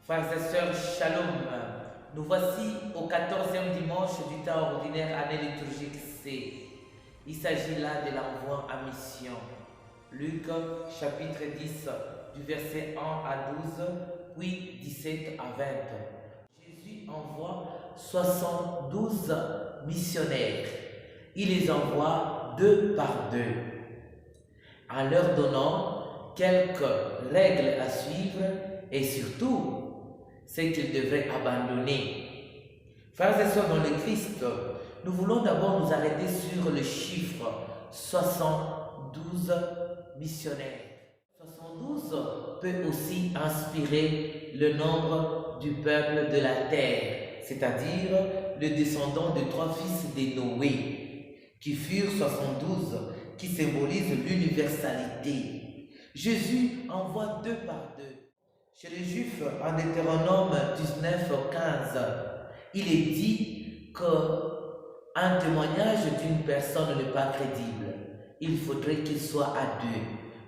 Frères et sœurs, shalom. Nous voici au 14e dimanche du temps ordinaire, année liturgique C. Il s'agit là de l'envoi à mission. Luc chapitre 10 du verset 1 à 12, puis 17 à 20. Jésus envoie 72 missionnaires. Il les envoie deux par deux, en leur donnant quelques règles à suivre et surtout ce qu'ils devraient abandonner. Frères et sœurs dans le Christ, nous voulons d'abord nous arrêter sur le chiffre 72 missionnaires. 72 peut aussi inspirer le nombre du peuple de la terre, c'est-à-dire le descendant de trois fils de Noé, qui furent 72, qui symbolisent l'universalité. Jésus envoie deux par deux. Chez les Juifs, en Deutéronome 19, 15, il est dit qu'un témoignage d'une personne n'est pas crédible. Il faudrait qu'il soit à deux.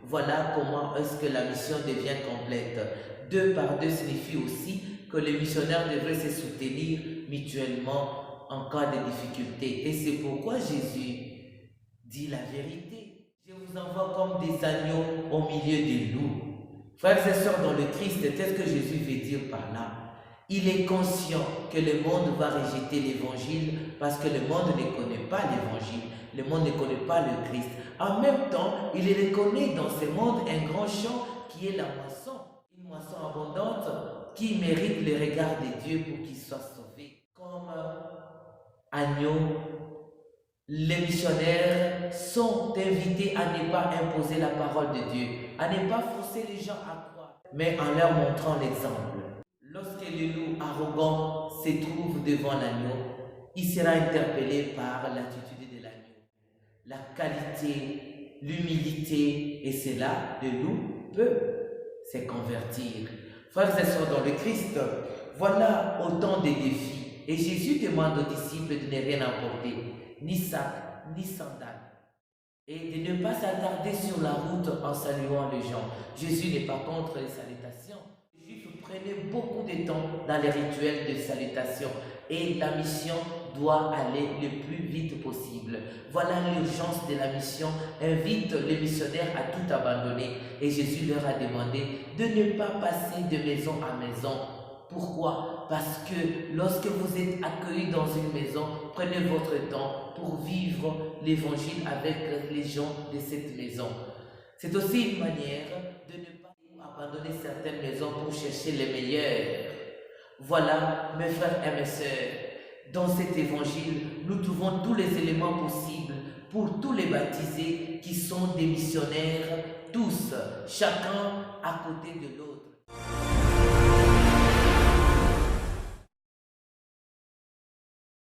Voilà comment est-ce que la mission devient complète. Deux par deux signifie aussi que les missionnaires devraient se soutenir mutuellement en cas de difficulté. Et c'est pourquoi Jésus dit la vérité. Je vous envoie comme des agneaux au milieu des loups. Frères et sœurs dans le Christ, qu'est-ce que Jésus veut dire par là? Il est conscient que le monde va rejeter l'évangile parce que le monde ne connaît pas l'évangile, le monde ne connaît pas le Christ. En même temps, il reconnaît dans ce monde un grand champ qui est la moisson, une moisson abondante qui mérite le regard de Dieu pour qu'il soit sauvé. Comme agneaux, les missionnaires sont invités à ne pas imposer la parole de Dieu, à ne pas forcer les gens à croire, mais en leur montrant l'exemple. Lorsque le loup arrogant se trouve devant l'agneau, il sera interpellé par l'attitude de l'agneau, la qualité, l'humilité, et c'est là le loup peut se convertir. Frères et sœurs dans le Christ, voilà autant de défis, et Jésus demande aux disciples de ne rien emporter, ni sac, ni sandales, et de ne pas s'attarder sur la route en saluant les gens. Jésus n'est pas contre les salutations. Les Juifs prenaient beaucoup de temps dans les rituels de salutation et la mission doit aller le plus vite possible. Voilà l'urgence de la mission, invite les missionnaires à tout abandonner et Jésus leur a demandé de ne pas passer de maison à maison. Pourquoi? Parce que lorsque vous êtes accueillis dans une maison, prenez votre temps pour vivre l'évangile avec les gens de cette maison. C'est aussi une manière de ne pas abandonner certaines maisons pour chercher les meilleures. Voilà, mes frères et mes sœurs, dans cet évangile, nous trouvons tous les éléments possibles pour tous les baptisés qui sont des missionnaires, tous, chacun à côté de l'autre.